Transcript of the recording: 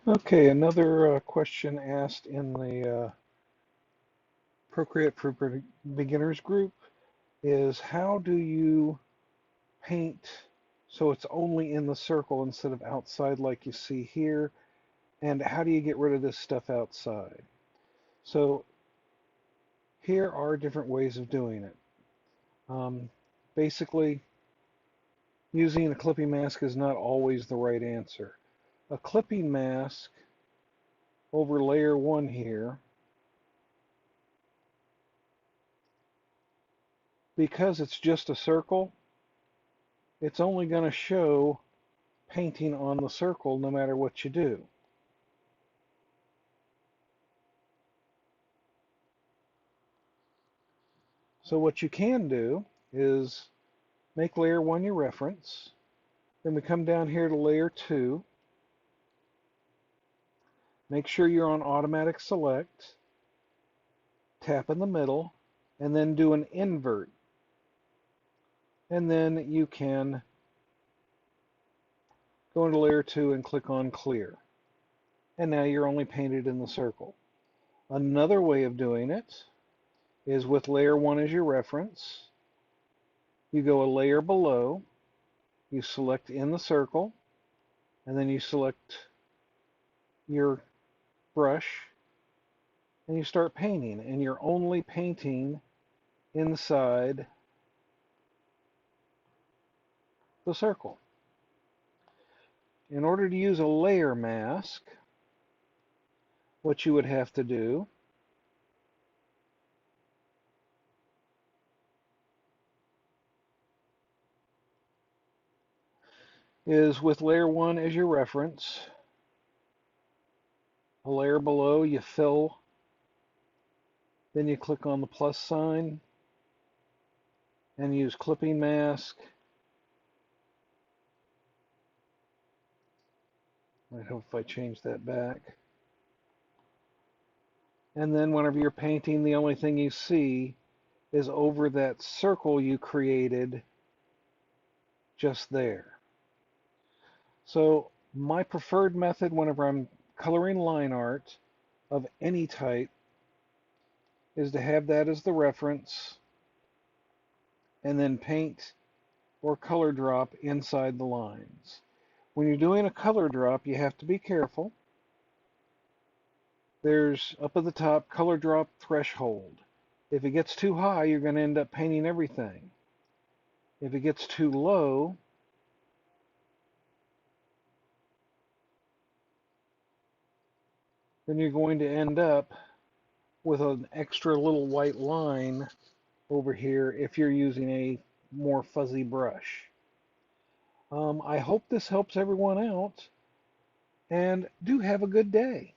Okay, another question asked in the Procreate for Beginners group is how do you paint so it's only in the circle instead of outside like you see here, and how do you get rid of this stuff outside? So here are different ways of doing it. Basically, using a clipping mask is not always the right answer. A clipping mask over layer 1 here, because it's just a circle, it's only going to show painting on the circle no matter what you do. So what you can do is make layer 1 your reference. Then we come down here to layer 2. Make sure you're on automatic select. Tap in the middle and then do an invert. And then you can go into layer 2 and click on clear. And now you're only painted in the circle. Another way of doing it is with layer 1 as your reference. You go a layer below, you select in the circle, and then you select your brush and you start painting, and you're only painting inside the circle. In order to use a layer mask, what you would have to do is with layer 1 as your reference, a layer below you fill, then you click on the plus sign and use clipping mask. I hope if I change that back. And then whenever you're painting, the only thing you see is over that circle you created just there. So my preferred method whenever I'm coloring line art of any type is to have that as the reference and then paint or color drop inside the lines. When you're doing a color drop, you have to be careful. There's up at the top color drop threshold. If it gets too high, you're going to end up painting everything. If it gets too low, then you're going to end up with an extra little white line over here if you're using a more fuzzy brush. I hope this helps everyone out, and do have a good day.